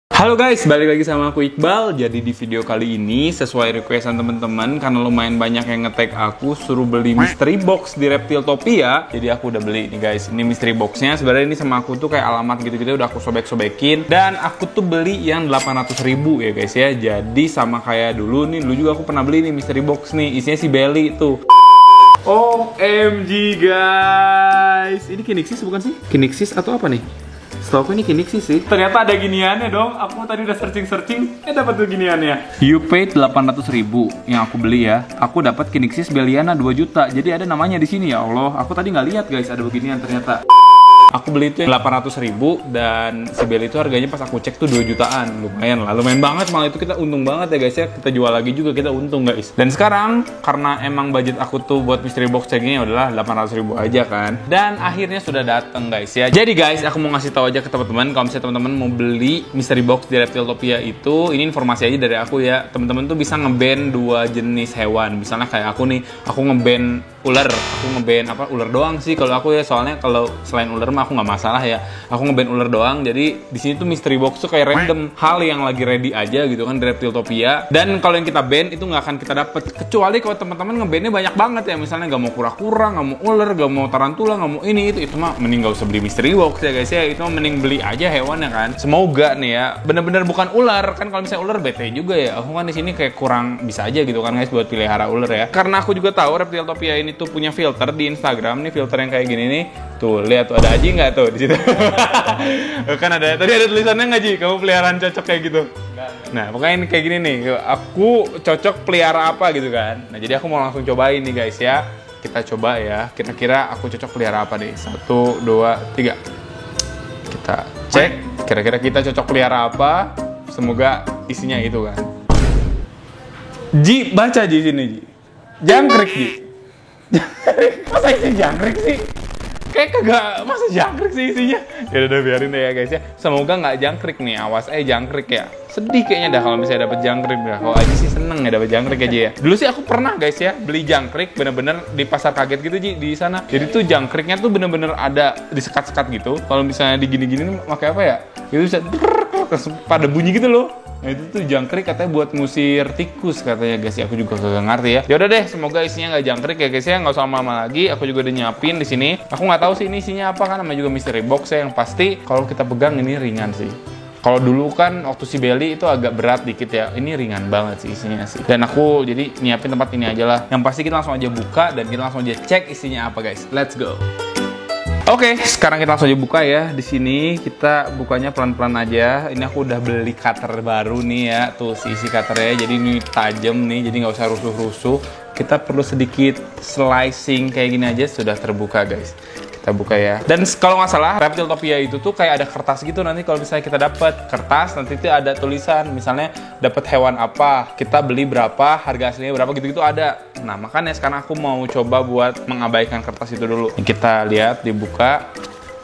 Halo guys, balik lagi sama aku Iqbal. Jadi di video kali ini sesuai requestan teman-teman, karena lumayan banyak yang nge-tag aku suruh beli mystery box di Reptiltopia. Jadi aku udah beli nih guys. Ini mystery boxnya. Sebenarnya ini sama aku tuh kayak alamat gitu-gitu udah aku sobek-sobekin. Dan aku tuh beli yang 800.000 ya guys ya. Jadi sama kayak dulu juga aku pernah beli nih mystery box nih. Isinya si Belly tuh. OMG guys. Ini Kinexis bukan sih? Kinexis atau apa nih? Setahu aku ini Kinexis sih. Ternyata ada giniannya dong. Aku tadi udah searching, dapat tuh giniannya. You paid 800.000 yang aku beli ya. Aku dapat Kinexis Beliana 2 juta. Jadi ada namanya di sini ya Allah. Aku tadi nggak lihat guys ada beginian ternyata. Aku beli itu yang 800.000 dan si Belly itu harganya pas aku cek tuh 2 jutaan. Lumayan lah, lumayan banget, malah itu kita untung banget ya guys ya. Kita jual lagi juga kita untung guys. Dan sekarang karena emang budget aku tuh buat mystery box checknya udahlah 800.000 aja kan. Dan akhirnya sudah datang guys ya. Jadi guys, aku mau ngasih tahu aja ke teman-teman kalau misalnya teman-teman mau beli mystery box di Reptiltopia itu, ini informasi aja dari aku ya. Teman-teman tuh bisa nge-ban 2 jenis hewan. Misalnya kayak aku nih, aku nge-ban ular, aku nge-ban ular doang sih kalau aku ya, soalnya kalau selain ular mah aku nggak masalah ya, aku nge-ban ular doang. Jadi di sini tuh mystery box tuh kayak random hal yang lagi ready aja gitu kan di Reptiltopia. Dan kalau yang kita ban itu nggak akan kita dapet, kecuali kalau teman-teman nge-bannya banyak banget ya, misalnya nggak mau kura-kura, nggak mau ular, nggak mau tarantula, nggak mau ini itu mah mending nggak usah beli mystery box ya guys ya. Itu mah mending beli aja hewan ya kan. Semoga nih ya bener-bener bukan ular kan, kalau misalnya ular bete juga ya. Aku kan di sini kayak kurang bisa aja gitu kan guys buat pelihara ular ya. Karena aku juga tahu Reptiltopia ini tuh punya filter di Instagram nih, filter yang kayak gini nih. Tuh, lihat tuh ada Aji nggak tuh di situ? Kan ada, tadi ada tulisannya nggak Ji? Kamu peliharaan cocok kayak gitu? Enggak. Nah, pokoknya ini kayak gini nih. Aku cocok pelihara apa gitu kan? Nah, jadi aku mau langsung cobain nih guys ya. Kita coba ya. Kira-kira aku cocok pelihara apa nih? 1, 2, 3. Kita cek. Kira-kira kita cocok pelihara apa? Semoga isinya itu kan. Ji, baca Ji sini Ji. Jangkrik Ji. Masa isi jangkrik sih? Kayak kagak, masa jangkrik sih isinya? Ya udah biarin deh ya guys ya. Semoga nggak jangkrik nih, awas jangkrik ya. Sedih kayaknya dah kalau misalnya dapet jangkrik dah. Kalau aja sih seneng ya dapet jangkrik aja ya. Dulu sih aku pernah guys ya beli jangkrik bener-bener di pasar kaget gitu Ji di sana. Jadi tuh jangkriknya tuh bener-bener ada disekat-sekat gitu. Kalau misalnya digini-gini pakai apa ya? Itu bisa pada bunyi gitu loh. Nah itu tuh jangkrik katanya buat ngusir tikus katanya guys ya, aku juga kagak ngerti ya. Yaudah deh, semoga isinya nggak jangkrik ya guys ya, nggak usah lama-lama lagi. Aku juga udah nyiapin di sini. Aku nggak tahu sih ini isinya apa kan, namanya juga mystery box ya. Yang pasti kalau kita pegang ini ringan sih. Kalau dulu kan waktu si Belly itu agak berat dikit ya, ini ringan banget sih isinya sih. Dan aku jadi nyiapin tempat ini aja lah. Yang pasti kita langsung aja buka dan kita langsung aja cek isinya apa guys. Let's go. Oke, sekarang kita langsung aja buka ya. Di sini kita bukanya pelan-pelan aja. Ini aku udah beli cutter baru nih ya. Tuh si isi cutternya. Jadi ini tajam nih. Jadi nggak usah rusuh-rusuh. Kita perlu sedikit slicing kayak gini aja sudah terbuka guys. Kita buka ya. Dan kalau nggak salah Reptiltopia itu tuh kayak ada kertas gitu, nanti kalau misalnya kita dapat kertas nanti itu ada tulisan misalnya dapat hewan apa, kita beli berapa, harga aslinya berapa gitu-gitu ada. Nah makanya sekarang aku mau coba buat mengabaikan kertas itu dulu. Ini kita lihat dibuka.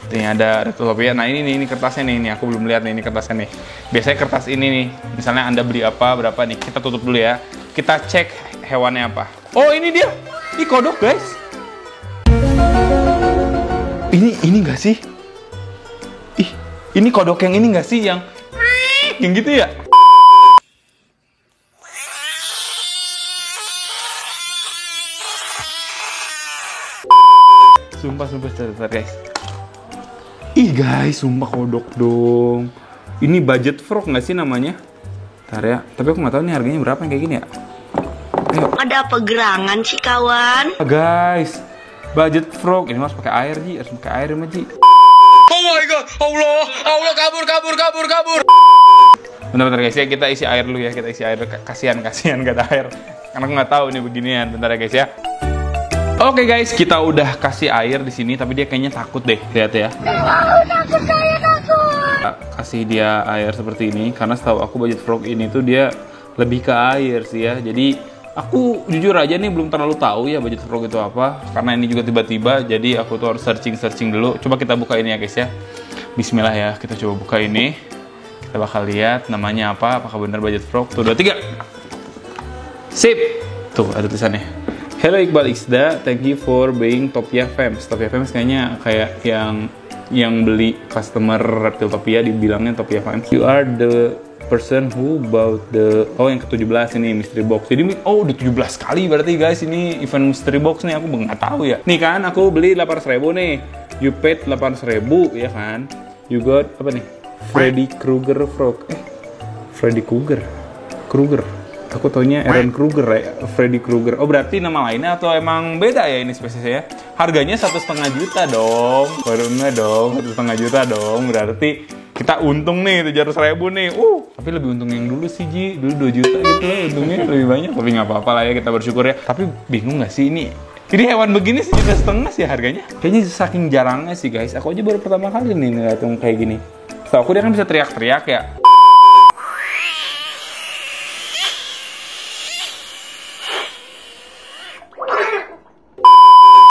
Ini ada Reptiltopia. Nah ini kertasnya nih. Ini aku belum lihat nih ini kertasnya nih. Biasanya kertas ini nih. Misalnya Anda beli apa berapa nih. Kita tutup dulu ya. Kita cek hewannya apa. Oh ini dia. Ini kodok guys. Ini nggak sih? Ih, ini kodok yang ini nggak sih yang gitu ya? Sumpah bentar guys. Ih guys, sumpah kodok dong. Ini budget frog nggak sih namanya? Ntar ya. Tapi aku nggak tahu nih harganya berapa yang kayak gini ya. Ayo. Ada apa gerangan sih kawan? Guys, budget frog ini harus pakai air Ji, harus pakai air mah Ji. Oh my god, Allah kabur. Bentar guys ya, kita isi air dulu ya, kita isi air. Kasihan gak ada air. Karena aku nggak tahu nih beginian. Bentar ya guys ya. Oke guys, kita udah kasih air di sini, tapi dia kayaknya takut deh, lihat ya. Takut. Kasih dia air seperti ini, karena setahu aku budget frog ini tuh dia lebih ke air sih ya. Jadi aku jujur aja nih belum terlalu tahu ya budget frog itu apa, karena ini juga tiba-tiba, jadi aku tuh harus searching dulu. Coba kita buka ini ya guys ya. Bismillah ya, kita coba buka ini. Kita bakal lihat namanya apa, apakah benar budget frog. Tuh, 2, 3. Sip. Tuh, ada tulisannya. Hello Iqbal Iqda, thank you for being Topia Fams. Topia Fams kayaknya kayak yang yang beli customer Reptiltopia dibilangnya Topia Fans. You are the person who bought the yang ke-17 ini mystery box. Jadi udah 17 kali berarti guys ini event mystery box nih, aku nggak tahu ya. Nih kan aku beli 800.000 nih. You paid 800.000 ya kan. You got apa nih? Freddy Krueger frog. Freddy Krueger. Aku taunya Aaron Kruger ya, Freddy Krueger. Oh berarti nama lainnya atau emang beda ya ini spesiesnya? Harganya 1,5 juta dong. Barunya dong 1,5 juta dong. Berarti kita untung nih 700.000 nih. Tapi lebih untung yang dulu sih Ji. Dulu 2 juta gitu loh untungnya lebih banyak. Tapi nggak apa-apa lah ya, kita bersyukur ya. Tapi bingung nggak sih ini hewan begini 1,5 juta sih harganya. Kayaknya saking jarangnya sih guys. Aku aja baru pertama kali nih ngeliat yang kayak gini. Setahu aku dia kan bisa teriak-teriak ya.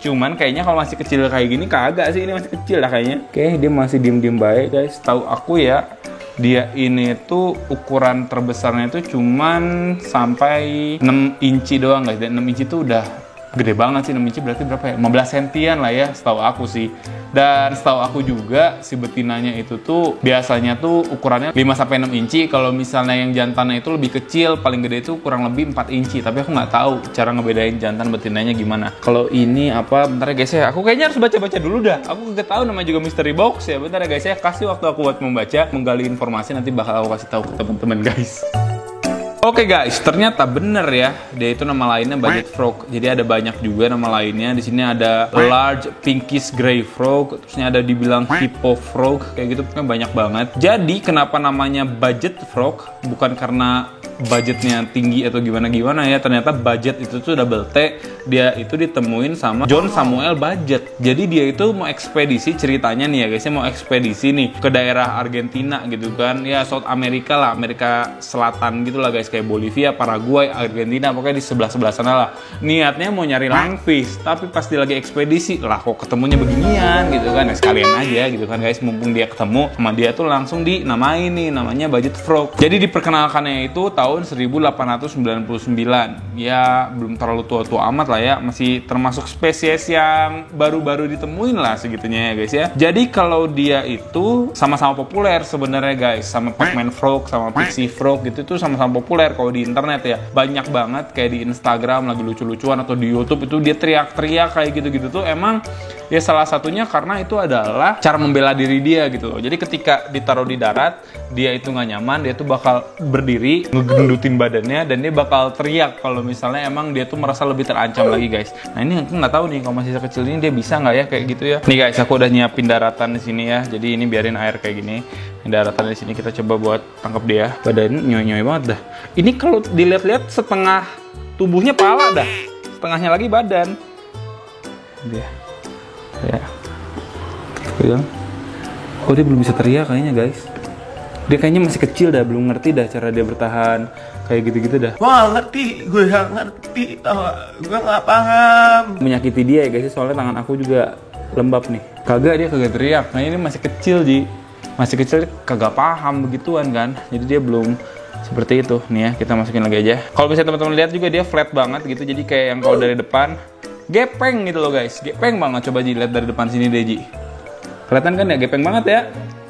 Cuman kayaknya kalau masih kecil kayak gini kagak sih, ini masih kecil lah kayaknya. Oke, dia masih diem-diem baik guys. Tahu aku ya, dia ini tuh ukuran terbesarnya itu cuman sampai 6 inci doang guys. Dan 6 inci tuh udah gede banget sih. 6 inci berarti berapa ya? 15 sentian lah ya setahu aku sih. Dan setahu aku juga si betinanya itu tuh biasanya tuh ukurannya 5-6 inci. Kalau misalnya yang jantannya itu lebih kecil, paling gede itu kurang lebih 4 inci. Tapi aku nggak tahu cara ngebedain jantan betinanya gimana. Kalau ini apa? Bentar ya guys ya. Aku kayaknya harus baca-baca dulu dah. Aku nggak tahu, namanya juga mystery box ya. Bentar ya guys ya. Kasih waktu aku buat membaca, menggali informasi, nanti bakal aku kasih tahu ke teman-teman guys. Oke guys, ternyata bener ya, dia itu nama lainnya budget frog. Jadi ada banyak juga nama lainnya. Di sini ada large pinkish gray frog, terusnya ada dibilang hippo frog, kayak gitu kan banyak banget. Jadi kenapa namanya budget frog? Bukan karena budgetnya tinggi atau gimana-gimana ya. Ternyata budget itu tuh double T. Dia itu ditemuin sama John Samuel Budget. Jadi dia itu mau ekspedisi, ceritanya nih ya guys, mau ekspedisi nih ke daerah Argentina gitu kan. Ya South America lah, Amerika Selatan gitu lah guys, kayak Bolivia, Paraguay, Argentina, pokoknya di sebelah-sebelah sana lah. Niatnya mau nyari langfish, tapi pas dia lagi ekspedisi lah kok ketemunya beginian gitu kan. Ya sekalian aja gitu kan guys, mumpung dia ketemu sama dia tuh langsung dinamain nih, namanya budget frog. Jadi diperkenalkannya itu tahun 1899. Ya belum terlalu tua-tua amat lah ya, masih termasuk spesies yang baru-baru ditemuin lah segitunya ya guys ya. Jadi kalau dia itu sama-sama populer sebenarnya guys, sama Pac-Man frog, sama Pixie frog gitu tuh sama-sama populer kalau di internet ya. Banyak banget kayak di Instagram lagi lucu-lucuan atau di YouTube itu dia teriak-teriak kayak gitu-gitu tuh emang ya salah satunya karena itu adalah cara membela diri dia gitu loh. Jadi ketika ditaruh di darat, dia itu nggak nyaman, dia tuh bakal berdiri, ngegendutin badannya, dan dia bakal teriak kalau misalnya emang dia tuh merasa lebih terancam lagi guys. Nah ini aku nggak tahu nih kalau masih kecil ini dia bisa nggak ya kayak gitu ya. Nih guys, aku udah nyiapin daratan di sini ya. Jadi ini biarin air kayak gini. Ini daratan di sini kita coba buat tangkap dia. Badan nyoy-nyoy banget dah. Ini kalau dilihat-lihat setengah tubuhnya pala dah, setengahnya lagi badan. Dia. Ya. Oh dia belum bisa teriak kayaknya guys. Dia kayaknya masih kecil dah, belum ngerti dah cara dia bertahan kayak gitu-gitu dah. Wah ngerti, gue gak ngerti, gue gak paham. Menyakiti dia ya guys, soalnya tangan aku juga lembab nih. Dia kagak teriak. Nah ini masih kecil Ji, masih kecil kagak paham begituan kan. Jadi dia belum seperti itu. Nih ya kita masukin lagi aja. Kalau bisa teman-teman lihat juga dia flat banget gitu. Jadi kayak yang kalau dari depan gepeng gitu loh guys, gepeng banget. Coba Ji lihat dari depan sini deh Ji. Kelihatan kan ya, gepeng banget ya.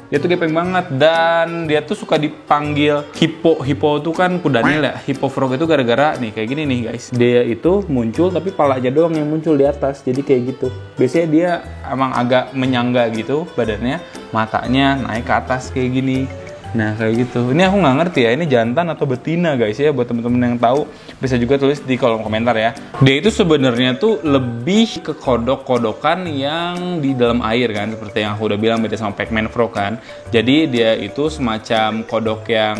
Dia tuh gepeng banget, dan dia tuh suka dipanggil hippo. Hippo tuh kan kudanil ya. Hippo frog itu gara-gara nih kayak gini nih guys. Dia itu muncul tapi palanya doang yang muncul di atas. Jadi kayak gitu. Biasanya dia emang agak menyangga gitu badannya, matanya naik ke atas kayak gini. Nah kayak gitu. Ini aku nggak ngerti ya, ini jantan atau betina guys ya. Buat temen-temen yang tahu bisa juga tulis di kolom komentar ya. Dia itu sebenarnya tuh lebih ke kodok-kodokan yang di dalam air kan, seperti yang aku udah bilang, beda sama Pac-Man frog kan. Jadi dia itu semacam kodok yang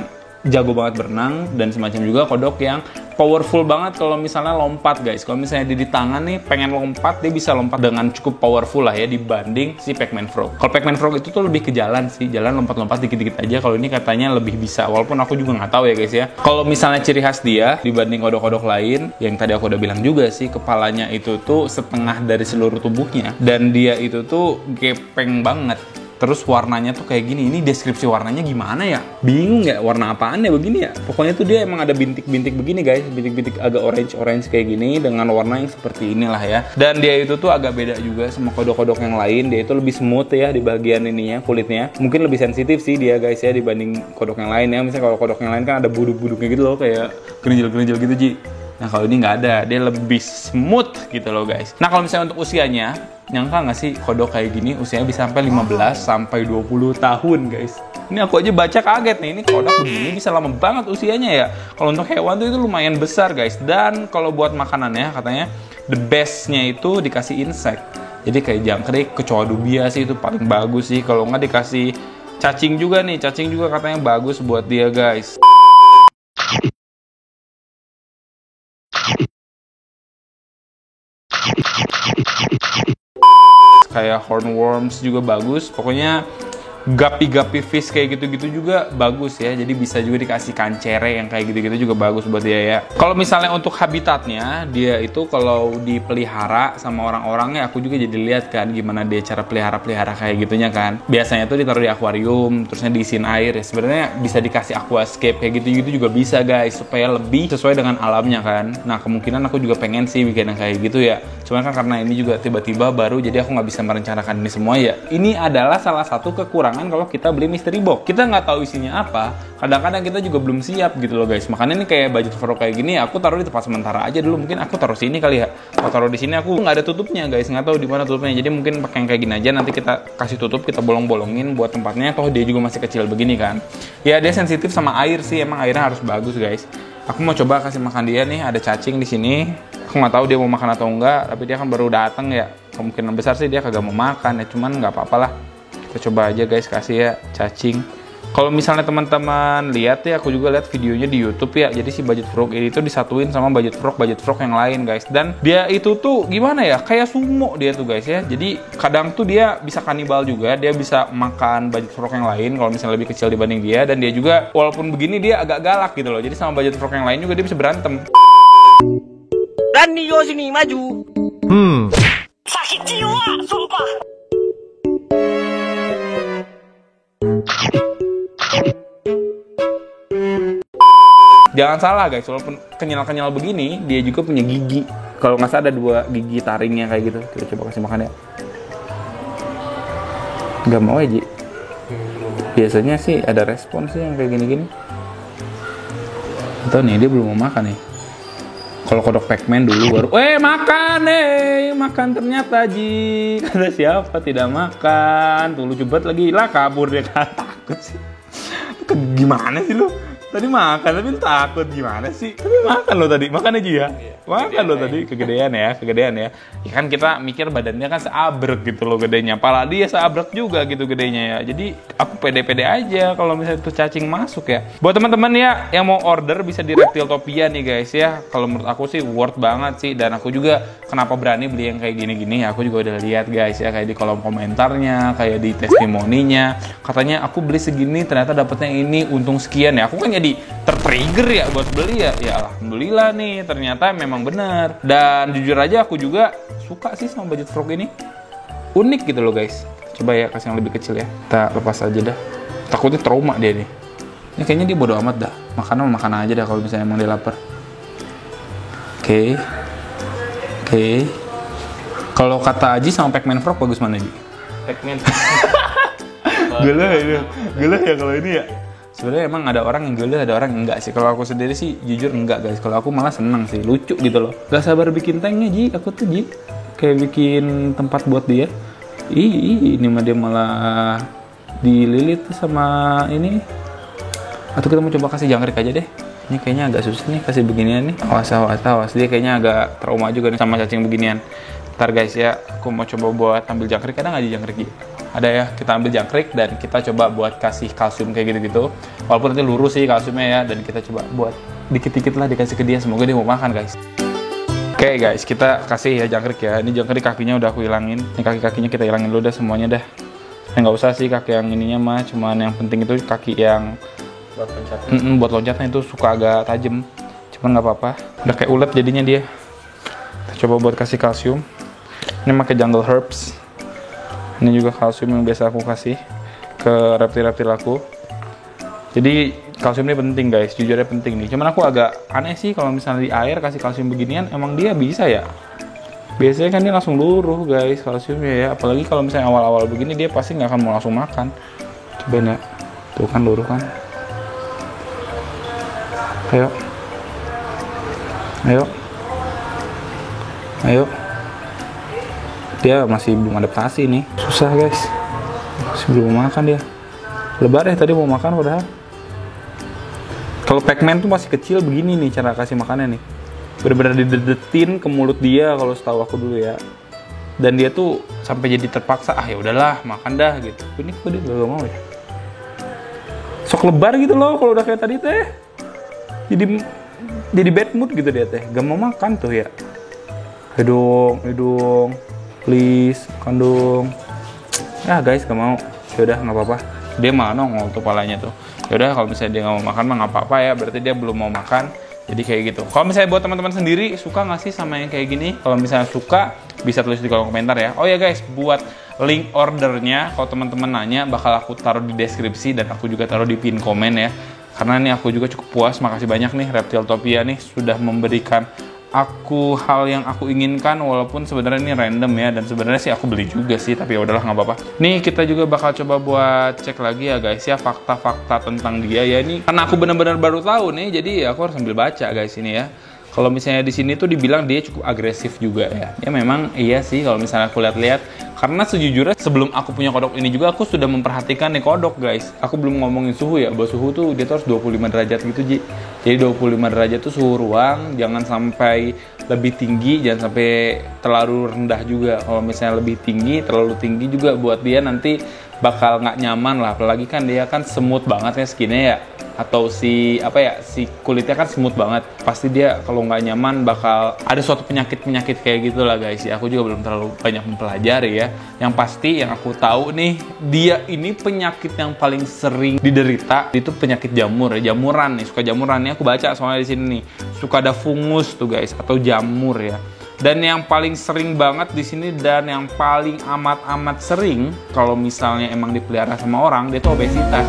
jago banget berenang, dan semacam juga kodok yang powerful banget kalau misalnya lompat guys. Kalau misalnya dia di tangan nih pengen lompat, dia bisa lompat dengan cukup powerful lah ya dibanding si Pac-Man frog. Kalau Pac-Man frog itu tuh lebih ke jalan sih, jalan lompat-lompat dikit-dikit aja. Kalau ini katanya lebih bisa, walaupun aku juga nggak tahu ya guys ya. Kalau misalnya ciri khas dia dibanding kodok-kodok lain, yang tadi aku udah bilang juga sih, kepalanya itu tuh setengah dari seluruh tubuhnya, dan dia itu tuh gepeng banget. Terus warnanya tuh kayak gini. Ini deskripsi warnanya gimana ya? Bingung ya, warna apaan ya begini ya? Pokoknya tuh dia emang ada bintik-bintik begini guys. Bintik-bintik agak orange kayak gini dengan warna yang seperti inilah ya. Dan dia itu tuh agak beda juga sama kodok-kodok yang lain. Dia itu lebih smooth ya di bagian ininya, kulitnya. Mungkin lebih sensitif sih dia guys ya dibanding kodok yang lain ya. Misalnya kalau kodok yang lain kan ada buduk-buduknya gitu loh, kayak gerinjil-gerinjil gitu Ji. Nah kalau ini nggak ada, dia lebih smooth gitu loh guys. Nah kalau misalnya untuk usianya, nyangka nggak sih kodok kayak gini usianya bisa sampai 15 sampai 20 tahun guys. Ini aku aja baca kaget nih, ini kodok begini bisa lama banget usianya ya. Kalau untuk hewan tuh itu lumayan besar guys. Dan kalau buat makanannya katanya the bestnya itu dikasih insek. Jadi kayak jangkrik, kecoa dubia sih itu paling bagus sih. Kalau nggak dikasih cacing juga nih, cacing juga katanya bagus buat dia guys. Kayak hornworms juga bagus. Pokoknya guppy fish kayak gitu-gitu juga bagus ya. Jadi bisa juga dikasih kancere yang kayak gitu-gitu juga bagus buat dia ya. Kalau misalnya untuk habitatnya, dia itu kalau dipelihara sama orang-orang ya, aku juga jadi lihat kan gimana dia cara pelihara kayak gitunya kan. Biasanya tuh ditaruh di akuarium, terusnya diisiin air ya. Sebenarnya bisa dikasih aquascape kayak gitu-gitu juga bisa guys, supaya lebih sesuai dengan alamnya kan. Nah kemungkinan aku juga pengen sih bikin yang kayak gitu ya. Cuman kan karena ini juga tiba-tiba baru, jadi aku nggak bisa merencanakan ini semua ya. Ini adalah salah satu kekurangan kalau kita beli mystery box. Kita nggak tahu isinya apa. Kadang-kadang kita juga belum siap gitu loh guys. Makanya ini kayak budget frog kayak gini, aku taruh di tempat sementara aja dulu. Mungkin aku taruh sini kali ya. Kalau taruh di sini aku nggak ada tutupnya guys, nggak tahu di mana tutupnya. Jadi mungkin pakai yang kayak gini aja. Nanti kita kasih tutup, kita bolong-bolongin buat tempatnya. Toh dia juga masih kecil begini kan. Ya dia sensitif sama air sih. Emang airnya harus bagus guys. Aku mau coba kasih makan dia nih. Ada cacing di sini. Aku nggak tahu dia mau makan atau enggak. Tapi dia kan baru datang ya. Kemungkinan besar sih dia kagak mau makan ya. Cuman nggak apa-apa lah. Kita coba aja guys kasih ya cacing. Kalau misalnya teman-teman lihat ya, aku juga lihat videonya di YouTube ya. Jadi si budget frog ini tuh disatuin sama budget frog yang lain guys. Dan dia itu tuh gimana ya? Kayak sumo dia tuh guys ya. Jadi kadang tuh dia bisa kanibal juga. Dia bisa makan budget frog yang lain kalau misalnya lebih kecil dibanding dia. Dan dia juga walaupun begini dia agak galak gitu loh. Jadi sama budget frog yang lain juga dia bisa berantem. Rani yo sini maju. Sakit jiwa, sumpah. Jangan salah guys, walaupun kenyal-kenyal begini, dia juga punya gigi. Kalau nggak salah ada 2 gigi taringnya kayak gitu. Kita coba kasih makan ya. Nggak mau ya Ji? Biasanya sih ada respon sih yang kayak gini-gini. Atau nih dia belum mau makan nih. Kalau kodok Pac-Man dulu baru, makan ternyata Ji. Kata siapa tidak makan? Tuh lucu banget lagi, lah kabur dia kan. Takut sih. Gimana sih lu? Tadi makan tapi lu takut gimana sih? Tapi makan lo tadi, makan aja ya. Makan lo tadi, kegedean ya. Ya kan kita mikir badannya kan seabrek gitu loh gedenya. Pala dia seabrek juga gitu gedenya ya. Jadi aku pede-pede aja kalau misalnya itu cacing masuk ya. Buat teman-teman ya yang mau order bisa di Reptiltopia nih guys ya. Kalau menurut aku sih worth banget sih. Dan aku juga kenapa berani beli yang kayak gini-gini ya. Aku juga udah lihat guys ya, kayak di kolom komentarnya, kayak di testimoninya. Katanya aku beli segini ternyata dapetnya ini untung sekian ya. Aku kan jadi tertrigger ya buat beli ya. Ya alhamdulillah nih ternyata memang bener. Dan jujur aja aku juga suka sih sama budget frog ini. Unik gitu loh guys. Coba ya kasih yang lebih kecil ya. Kita lepas aja dah. Takutnya trauma dia nih. Ini kayaknya dia bodo amat dah. Makan aja dah kalau misalnya emang dia lapar. Oke. Kalau kata Aji sama Pac-Man frog bagus mana Ji? Pac-Man. Gila ya kalau ini ya. Sebenarnya emang ada orang yang geles, ada orang yang enggak sih. Kalau aku sendiri sih jujur enggak guys. Kalau aku malah seneng sih, lucu gitu loh. Gak sabar bikin tanknya Ji, aku tuh Ji. Kayak bikin tempat buat dia. Ini mah dia malah dililit tuh sama ini. Atau kita mau coba kasih jangkrik aja deh. Ini kayaknya agak susah nih kasih beginian nih. Awas. Dia kayaknya agak trauma juga nih sama cacing beginian. Ntar guys ya, aku mau coba buat ambil jangkrik. Ada nggak di jangkrik Ji? Ada ya, kita ambil jangkrik dan kita coba buat kasih kalsium kayak gitu-gitu. Walaupun nanti lurus sih kalsiumnya ya, dan kita coba buat dikit-dikit lah dikasih ke dia. Semoga dia mau makan guys. Oke guys, kita kasih ya jangkrik ya. Ini jangkrik kakinya udah aku hilangin. Ini kaki-kakinya kita hilangin dulu dah semuanya dah. Nggak usah sih kaki yang ininya mah, cuman yang penting itu kaki yang Buat loncat. Buat loncatnya itu suka agak tajam. Cuman nggak apa-apa. Udah kayak ulet jadinya dia. Kita coba buat kasih kalsium. Ini pakai jungle herbs. Ini juga kalsium yang biasa aku kasih ke reptil-reptil aku. Jadi kalsium ini penting guys, jujurnya penting nih. Cuman aku agak aneh sih kalau misalnya di air kasih kalsium beginian, emang dia bisa ya? Biasanya kan dia langsung luruh guys kalsiumnya ya. Apalagi kalau misalnya awal-awal begini dia pasti nggak akan mau langsung makan. Coba ya, tuh kan luruh kan. Ayo, ayo, ayo. Dia masih belum adaptasi nih, susah guys. Masih belum makan dia. Lebar ya tadi mau makan padahal. Kalau Pac-Man tuh masih kecil begini nih cara kasih makannya nih. Bener-bener didedetin ke mulut dia kalau setahu aku dulu ya. Dan dia tuh sampai jadi terpaksa, ya udahlah makan dah gitu. Ini kok dia gak mau ya. Sok lebar gitu loh kalau udah kayak tadi teh. Jadi bad mood gitu dia teh. Gak mau makan tuh ya. Ayo dong, please, makan dong. Ya guys gak mau. Yaudah nggak apa-apa. Dia malah nongol tuh palanya tuh. Yaudah kalau misalnya dia nggak mau makan mah nggak apa-apa ya, berarti dia belum mau makan. Jadi kayak gitu. Kalau misalnya buat teman-teman sendiri suka nggak sih sama yang kayak gini? Kalau misalnya suka bisa tulis di kolom komentar ya. Oh ya guys, buat link ordernya kalau teman-teman nanya bakal aku taruh di deskripsi dan aku juga taruh di pin komen ya. Karena nih aku juga cukup puas, makasih banyak nih Reptiltopia nih sudah memberikan aku hal yang aku inginkan, walaupun sebenarnya ini random ya, dan sebenarnya sih aku beli juga sih, tapi ya udahlah nggak apa-apa. Nih kita juga bakal coba buat cek lagi ya guys ya fakta-fakta tentang dia ya. Ini karena aku benar-benar baru tahu nih, jadi ya aku harus sambil baca guys ini ya. Kalau misalnya di sini tuh dibilang dia cukup agresif juga ya. Ya memang iya sih kalau misalnya aku lihat-lihat. Karena sejujurnya sebelum aku punya kodok ini juga aku sudah memperhatikan nih kodok guys. Aku belum ngomongin suhu ya. Bahwa suhu tuh dia tuh harus 25 derajat gitu Ji. Jadi 25 derajat tuh suhu ruang. Jangan sampai lebih tinggi, jangan sampai terlalu rendah juga. Kalau misalnya lebih tinggi, terlalu tinggi juga buat dia nanti bakal nggak nyaman lah. Apalagi kan dia kan semut banget ya skinnya ya. Atau si kulitnya kan smooth banget, pasti dia kalau nggak nyaman bakal ada suatu penyakit kayak gitulah guys ya. Aku juga belum terlalu banyak mempelajari ya. Yang pasti yang aku tahu nih, dia ini penyakit yang paling sering diderita itu penyakit jamur ya, jamuran nih, suka jamuran nih. Aku baca soalnya di sini nih suka ada fungus tuh guys atau jamur ya. Dan yang paling sering banget di sini dan yang paling amat sering kalau misalnya emang dipelihara sama orang, dia tuh obesitas.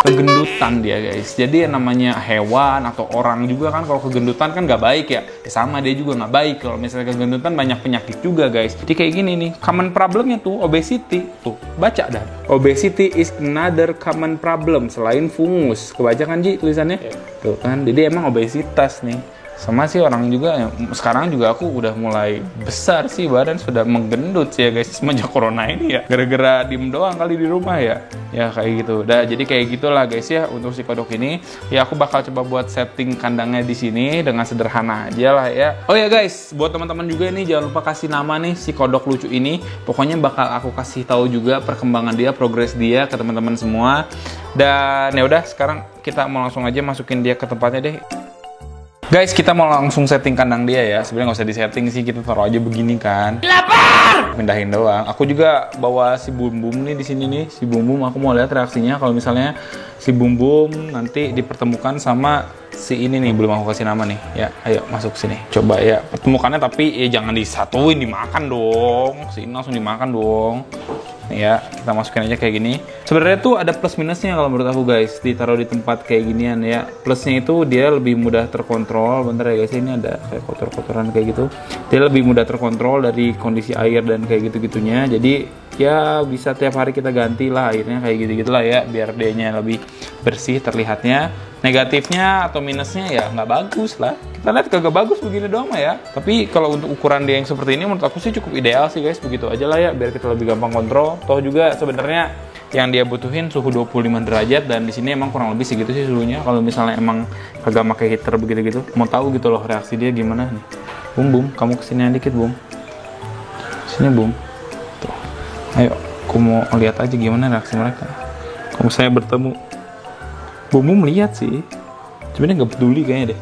Kegendutan dia guys. Jadi yang namanya hewan atau orang juga kan kalau kegendutan kan nggak baik ya. Sama dia juga nggak baik kalau misalnya kegendutan, banyak penyakit juga guys. Jadi kayak gini nih, common problemnya tuh obesity. Tuh baca dah, obesity is another common problem selain fungus. Kebaca kan Ji tulisannya? Tuh kan, jadi emang obesitas nih. Sama sih orang juga, sekarang juga aku udah mulai besar sih badan, sudah menggendut sih ya guys semenjak corona ini ya, gara-gara diem doang kali di rumah ya kayak gitu. Udah jadi kayak gitulah guys ya untuk si kodok ini ya. Aku bakal coba buat setting kandangnya di sini dengan sederhana aja lah ya. Oh ya guys, buat teman-teman juga ini jangan lupa kasih nama nih si kodok lucu ini. Pokoknya bakal aku kasih tahu juga perkembangan dia, progres dia ke teman-teman semua. Dan ya udah sekarang kita mau langsung aja masukin dia ke tempatnya deh. Guys, kita mau langsung setting kandang dia ya. Sebenarnya nggak usah disetting sih, kita taruh aja begini kan. Lapar! Pindahin doang. Aku juga bawa si Bum Bum nih di sini nih. Si Bum Bum, aku mau lihat reaksinya kalau misalnya si Bum Bum nanti dipertemukan sama si ini nih. Belum aku kasih nama nih. Ya, ayo masuk sini. Coba ya pertemukannya, tapi ya jangan disatuin, dimakan dong. Si ini langsung dimakan dong. Nih ya, kita masukin aja kayak gini. Sebenarnya tuh ada plus minusnya kalau menurut aku guys, ditaruh di tempat kayak ginian ya. Plusnya itu dia lebih mudah terkontrol. Bentar ya guys, ini ada kayak kotor-kotoran kayak gitu. Dia lebih mudah terkontrol dari kondisi air dan kayak gitu-gitunya. Jadi ya bisa tiap hari kita ganti lah airnya kayak gitu-gitulah ya, biar dianya lebih bersih terlihatnya. Negatifnya atau minusnya ya nggak bagus lah. Kita lihat kagak bagus begini doang ya. Tapi kalau untuk ukuran dia yang seperti ini menurut aku sih cukup ideal sih guys. Begitu aja lah ya, biar kita lebih gampang kontrol. Toh juga sebenarnya yang dia butuhin suhu 25 derajat dan di sini emang kurang lebih segitu sih suhunya. Kalau misalnya emang kagak pakai heater begitu-gitu, mau tahu gitu loh reaksi dia gimana nih. Bum Bum, kamu kesini dikit Bum. Sini Bum. Tuh. Ayo, aku mau lihat aja gimana reaksi mereka. Kalau saya bertemu, Bum Bum lihat sih, sebenarnya nggak peduli kayaknya deh.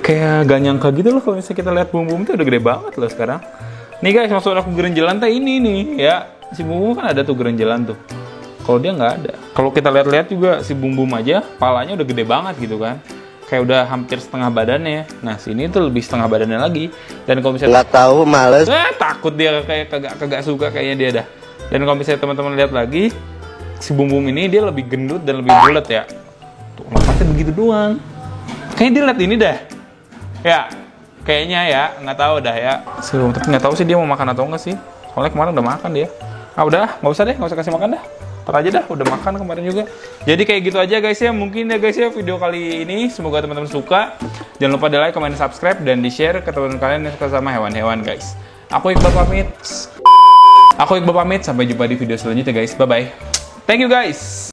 Kayak gak nyangka gitu loh kalau misalnya kita lihat Bum Bum tuh udah gede banget loh sekarang. Nih guys, maksud aku gerenjelan teh ini nih ya. Si Bum Bum kan ada tuh gerenjelan tuh. Kalau dia nggak ada. Kalau kita lihat-lihat juga si Bum Bum aja, palanya udah gede banget gitu kan. kayak udah hampir setengah badannya. Nah sini tuh lebih setengah badannya lagi. Dan kalau misalnya Nggak tahu, males. takut dia kayak kagak suka kayaknya dia dah. Dan kalau misalnya teman-teman lihat lagi, si Bum Bum ini dia lebih gendut dan lebih bulat ya. Tuh lepasnya begitu doang. Kayaknya dia lihat ini dah. Ya, kayaknya ya, nggak tahu dah ya. Tapi nggak tahu sih dia mau makan atau enggak sih. Soalnya kemarin udah makan dia. Udah, nggak usah deh, nggak usah kasih makan dah. Ntar aja dah, udah makan kemarin juga. Jadi kayak gitu aja guys ya, mungkin ya guys ya video kali ini. Semoga teman-teman suka. Jangan lupa di like, comment, subscribe, dan di share ke teman-teman kalian yang suka sama hewan-hewan guys. Aku Iqbal pamit. Sampai jumpa di video selanjutnya guys. Bye-bye. Thank you guys.